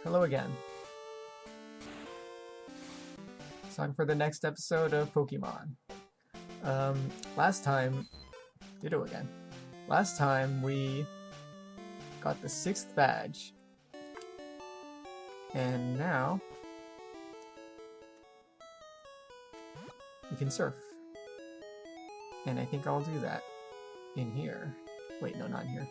Hello again. It's time for the next episode of Pokemon. Last time, ditto again. Last time we got the 6th badge. And now we can surf. And I think I'll do that in here. Wait, no, not in here.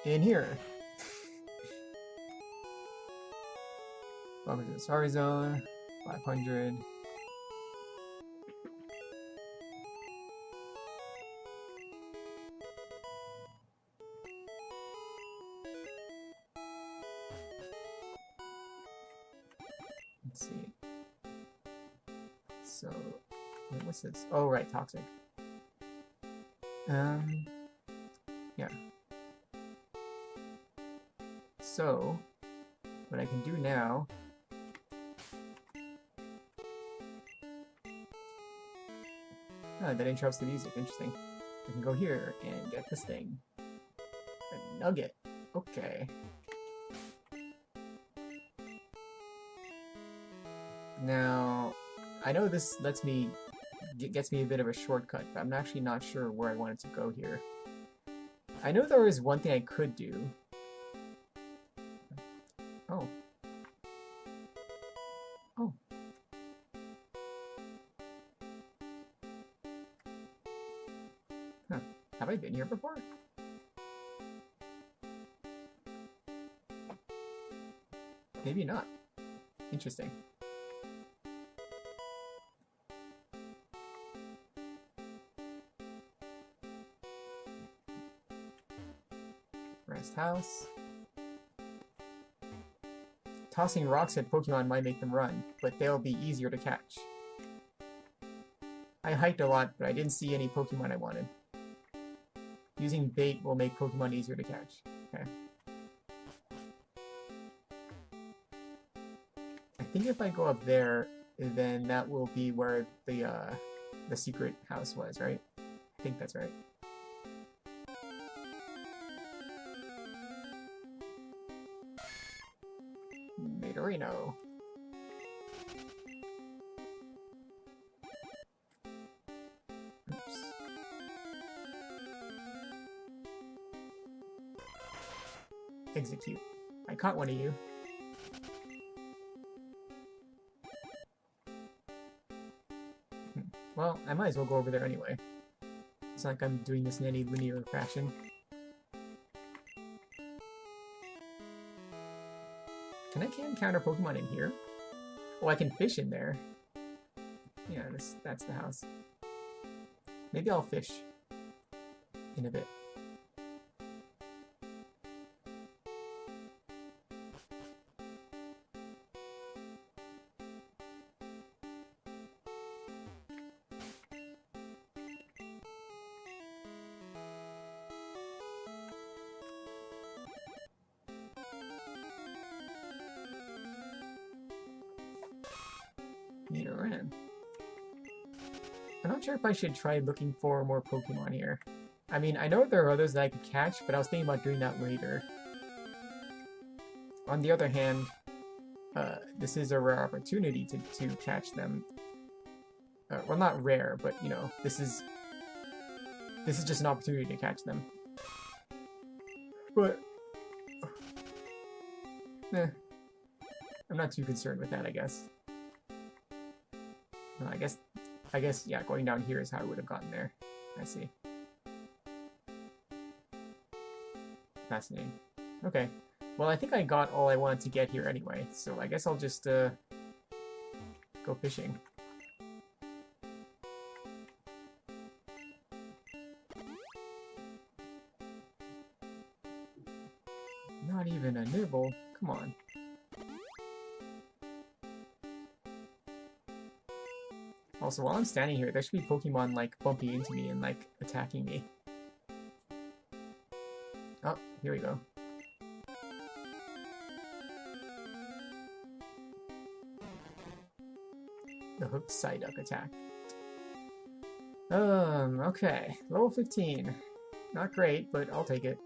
In here. Welcome to the Sorry Zone. 500. Let's see. So, what's this? Oh, right, toxic. Yeah. So, what I can do now that interrupts the music. Interesting. I can go here and get this thing. A nugget. Okay. Now, I know this gets me a bit of a shortcut, but I'm actually not sure where I wanted to go here. I know there is one thing I could do. Oh. Oh. Huh. Have I been here before? Maybe not. Interesting. Rest house. Tossing rocks at Pokemon might make them run, but they'll be easier to catch. I hiked a lot, but I didn't see any Pokemon I wanted. Using bait will make Pokemon easier to catch. Okay. I think if I go up there, then that will be where the secret house was, right? I think that's right. Materino. Oops. Execute. I caught one of you. Well, I might as well go over there anyway. It's not like I'm doing this in any linear fashion. Can I encounter Pokemon in here? Oh, I can fish in there. Yeah, that's the house. Maybe I'll fish in a bit. Nidoran. I'm not sure if I should try looking for more Pokemon here. I mean, I know there are others that I could catch, but I was thinking about doing that later. On the other hand, this is a rare opportunity to catch them. Well, not rare, but you know, this is just an opportunity to catch them. But I'm not too concerned with that, I guess. I guess, yeah, going down here is how I would have gotten there. I see. Fascinating. Okay. Well, I think I got all I wanted to get here anyway, so I guess I'll just, go fishing. Not even a nibble. Come on. Also, while I'm standing here, there should be Pokemon, like, bumping into me and, like, attacking me. Oh, here we go. The hooked Psyduck attack. Okay. Level 15. Not great, but I'll take it.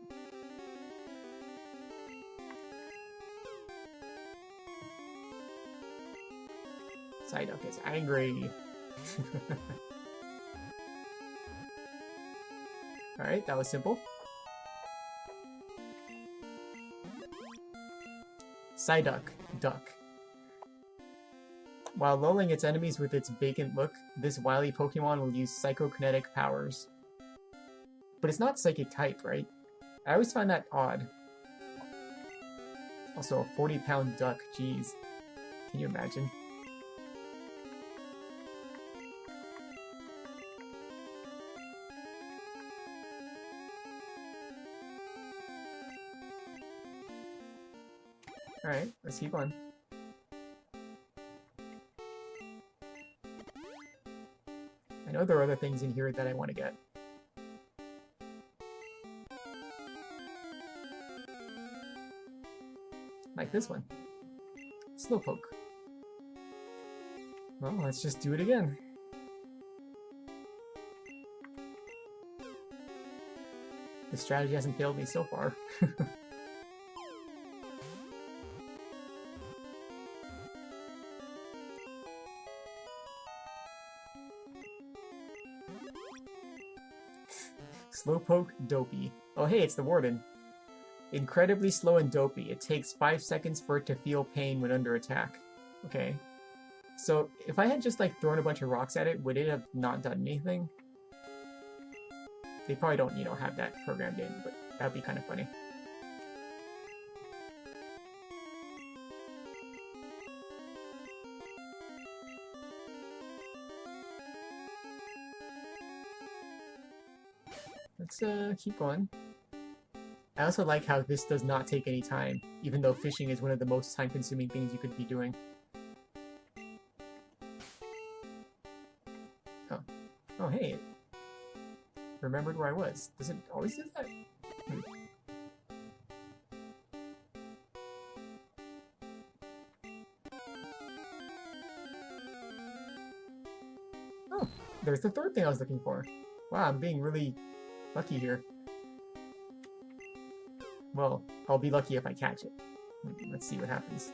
Psyduck is angry. Alright, that was simple. Psyduck, duck. While lulling its enemies with its vacant look, this wily Pokemon will use psychokinetic powers. But it's not psychic type, right? I always find that odd. Also, a 40-pound duck, jeez. Can you imagine? Alright, let's keep on. I know there are other things in here that I want to get. Like this one. Slowpoke. Well, let's just do it again. The strategy hasn't failed me so far. Slowpoke, dopey. Oh hey, it's the Warden. Incredibly slow and dopey. It takes 5 seconds for it to feel pain when under attack. Okay. So, if I had just like thrown a bunch of rocks at it, would it have not done anything? They probably don't, you know, have that programmed in, but that'd be kind of funny. Let's keep going. I also like how this does not take any time, even though fishing is one of the most time-consuming things you could be doing. Oh. Oh, hey. Remembered where I was. Does it always do that? Oh, there's the third thing I was looking for. Wow, I'm being really lucky here. Well, I'll be lucky if I catch it. Let's see what happens.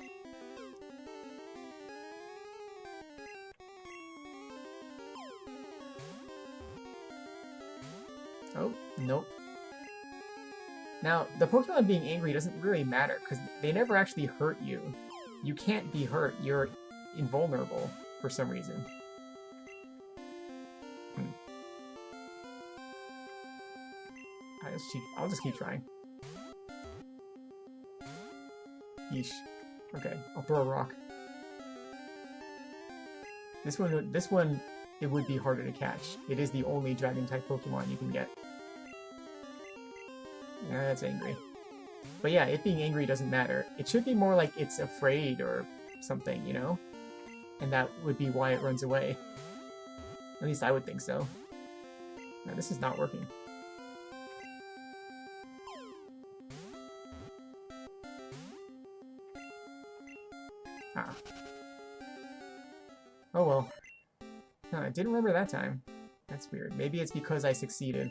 Oh, nope. Now, the Pokemon being angry doesn't really matter, because they never actually hurt you. You can't be hurt. You're invulnerable for some reason. I'll just keep trying. Yeesh. Okay, I'll throw a rock. This one, it would be harder to catch. It is the only Dragon-type Pokemon you can get. Yeah, that's angry. But yeah, it being angry doesn't matter. It should be more like it's afraid or something, you know? And that would be why it runs away. At least I would think so. Now, this is not working. Ah. Oh well. No, I didn't remember that time. That's weird. Maybe it's because I succeeded.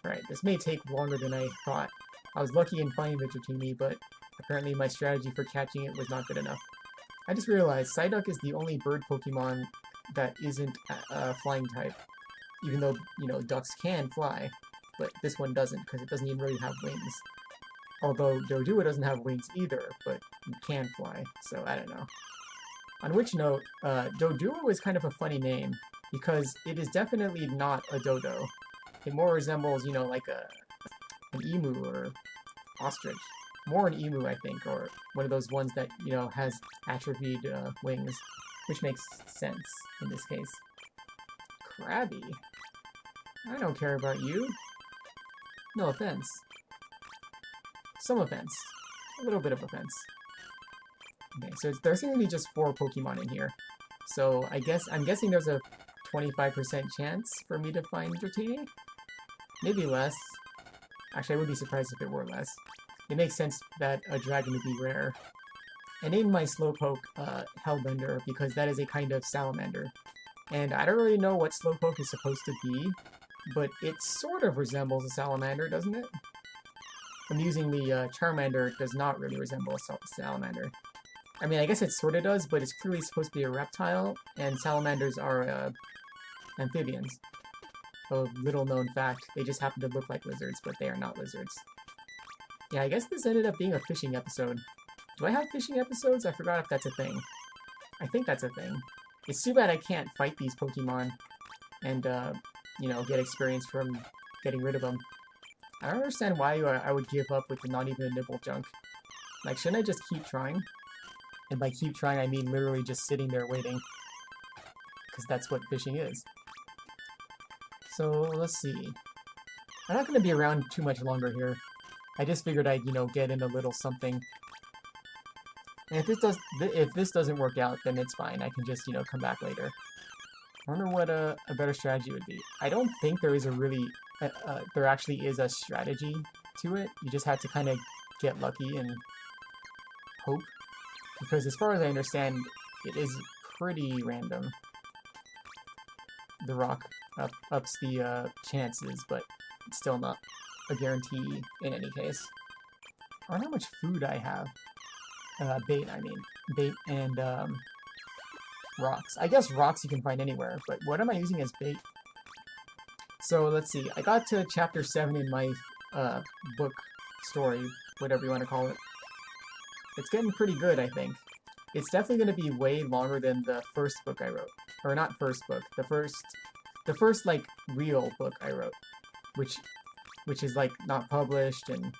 Alright, this may take longer than I thought. I was lucky in finding the Dratini, but apparently my strategy for catching it was not good enough. I just realized Psyduck is the only bird Pokemon that isn't a flying type. Even though, you know, ducks can fly. But this one doesn't, because it doesn't even really have wings. Although Doduo doesn't have wings either, but it can fly, so I don't know. On which note, Doduo is kind of a funny name, because it is definitely not a dodo. It more resembles, you know, like an emu or ostrich. More an emu, I think, or one of those ones that, you know, has atrophied wings, which makes sense in this case. Krabby? I don't care about you. No offense. Some offense. A little bit of offense. Okay, so there seem to be just 4 Pokemon in here. So I'm guessing there's a 25% chance for me to find Dratini. Maybe less. Actually, I would be surprised if it were less. It makes sense that a dragon would be rare. I named my Slowpoke Hellbender because that is a kind of salamander. And I don't really know what Slowpoke is supposed to be, but it sort of resembles a salamander, doesn't it? Amusingly, Charmander does not really resemble a salamander. I mean, I guess it sort of does, but it's clearly supposed to be a reptile, and salamanders are amphibians. A little known fact, they just happen to look like lizards, but they are not lizards. Yeah, I guess this ended up being a fishing episode. Do I have fishing episodes? I forgot if that's a thing. I think that's a thing. It's too bad I can't fight these Pokemon and, you know, get experience from getting rid of them. I don't understand why I would give up with not even a nibble junk. Like, shouldn't I just keep trying? And by keep trying, I mean literally just sitting there waiting. Because that's what fishing is. So, let's see. I'm not going to be around too much longer here. I just figured I'd, you know, get in a little something. And if this doesn't work out, then it's fine. I can just, you know, come back later. I wonder what a better strategy would be. I don't think there is a really... there actually is a strategy to it. You just have to kind of get lucky and hope. Because as far as I understand, it is pretty random. The rock ups the chances, but it's still not a guarantee in any case. I don't know how much food I have. Bait, I mean. Bait and rocks. I guess rocks you can find anywhere, but what am I using as bait? So let's see. I got to chapter 7 in my book story, whatever you want to call it. It's getting pretty good, I think. It's definitely going to be way longer than the first book I wrote. Or not first book. The first like real book I wrote, which is like not published and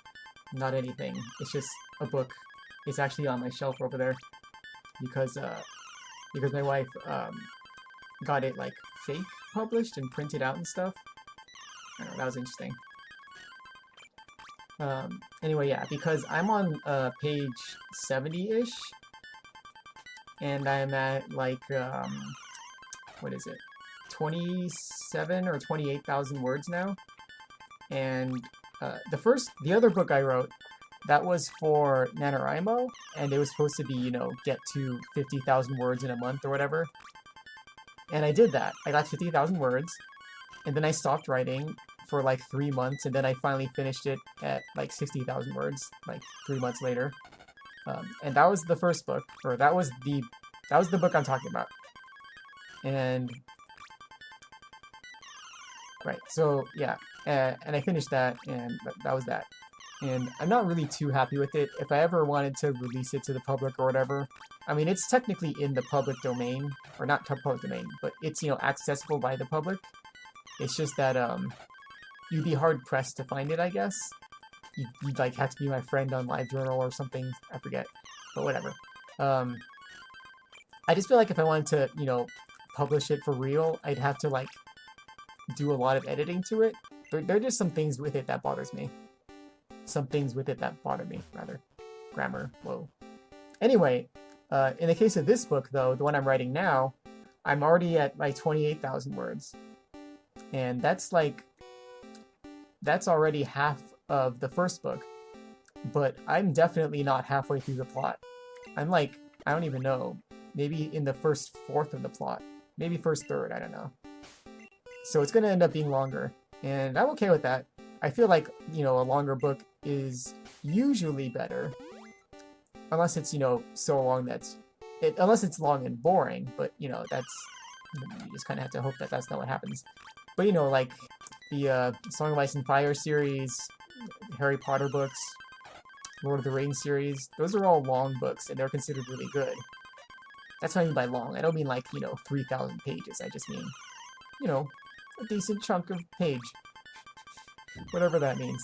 not anything. It's just a book. It's actually on my shelf over there because my wife got it like fake published and printed out and stuff. I don't know, that was interesting. Anyway, yeah, because I'm on page 70-ish, and I'm at like what is it, 27 or 28,000 words now. And the other book I wrote, that was for NaNoWriMo, and it was supposed to be, you know, get to 50,000 words in a month or whatever. And I did that. I got 50,000 words, and then I stopped writing for like 3 months, and then I finally finished it at like 60,000 words, like 3 months later. And that was the first book, or that was the book I'm talking about. And right, so yeah, and I finished that, and that was that. And I'm not really too happy with it. If I ever wanted to release it to the public or whatever, I mean, it's technically in the public domain, or not public domain, but it's, you know, accessible by the public. It's just that you'd be hard pressed to find it, I guess. You'd like have to be my friend on LiveJournal or something. I forget, but whatever. I just feel like if I wanted to, you know, publish it for real, I'd have to like do a lot of editing to it. There are just some things with it that bothers me. Some things with it that bother me, rather. Grammar, whoa. Anyway, in the case of this book, though, the one I'm writing now, I'm already at like 28,000 words. And that's already half of the first book. But I'm definitely not halfway through the plot. I'm like, I don't even know, maybe in the first fourth of the plot. Maybe first third, I don't know. So it's going to end up being longer. And I'm okay with that. I feel like, you know, a longer book is usually better. Unless it's, you know, so long unless it's long and boring, but, you know, you just kind of have to hope that that's not what happens. But, you know, like the Song of Ice and Fire series, Harry Potter books, Lord of the Rings series, those are all long books, and they're considered really good. That's what I mean by long. I don't mean like, you know, 3,000 pages. I just mean, you know, a decent chunk of page. Whatever that means.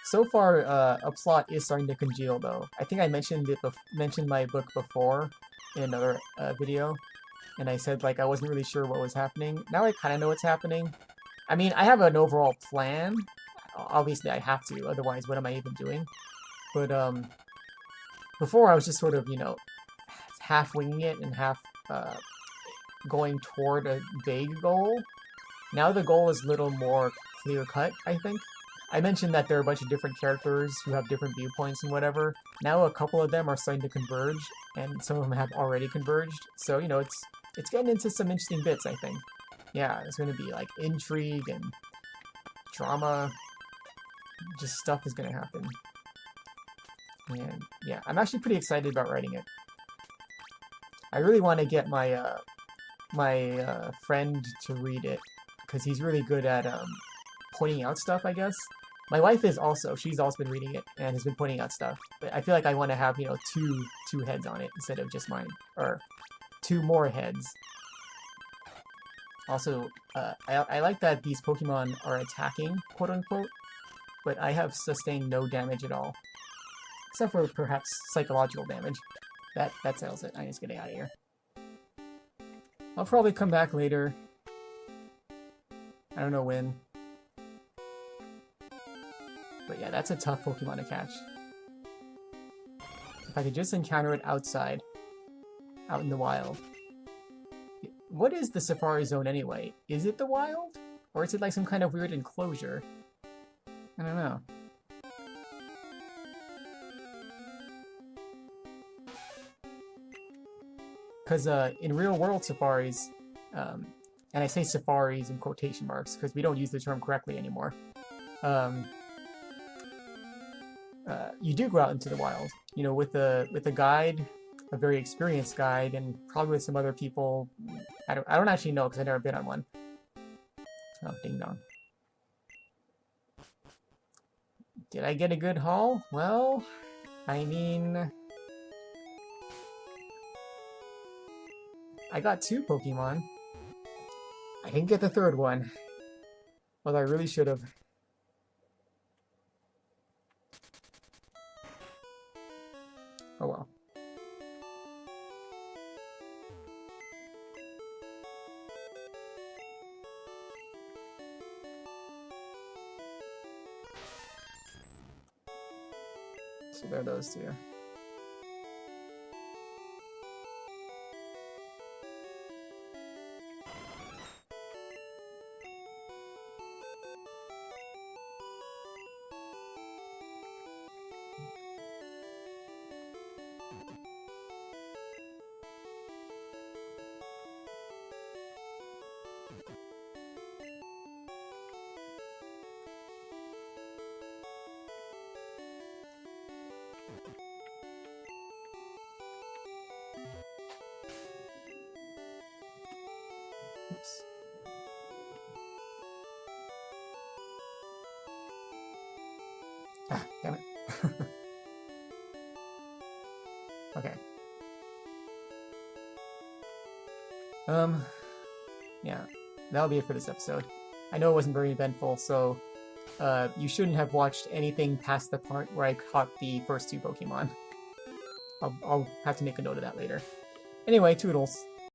So far, a plot is starting to congeal, though. I think I mentioned my book before in another video, and I said like I wasn't really sure what was happening. Now I kind of know what's happening. I mean, I have an overall plan. Obviously, I have to. Otherwise, what am I even doing? But before I was just sort of, you know, half winging it and half going toward a vague goal. Now the goal is a little more clear-cut, I think. I mentioned that there are a bunch of different characters who have different viewpoints and whatever. Now a couple of them are starting to converge, and some of them have already converged. So, you know, it's getting into some interesting bits, I think. Yeah, there's going to be, like, intrigue and drama. Just stuff is going to happen. And, yeah, I'm actually pretty excited about writing it. I really want to get my, friend to read it, because he's really good at, pointing out stuff, I guess. My wife is also. She's also been reading it and has been pointing out stuff. But I feel like I want to have, you know, two heads on it instead of just mine. Or two more heads. Also, I like that these Pokemon are attacking, quote-unquote, but I have sustained no damage at all. Except for perhaps psychological damage. That settles it. I'm just getting out of here. I'll probably come back later. I don't know when. But yeah, that's a tough Pokemon to catch. If I could just encounter it outside. Out in the wild. What is the Safari Zone anyway? Is it the wild? Or is it like some kind of weird enclosure? I don't know. Because in real-world safaris, and I say safaris in quotation marks because we don't use the term correctly anymore, you do go out into the wild, you know, with a guide, a very experienced guide, and probably with some other people. I don't actually know because I've never been on one. Oh, ding dong. Did I get a good haul? Well, I mean, I got 2 Pokemon. I didn't get the 3rd one. Well, I really should have. Oh well. So there are those 2. Oops. Ah, damn it. Okay. Yeah, that'll be it for this episode. I know it wasn't very eventful, so you shouldn't have watched anything past the part where I caught the first 2 Pokemon. I'll have to make a note of that later. Anyway, toodles.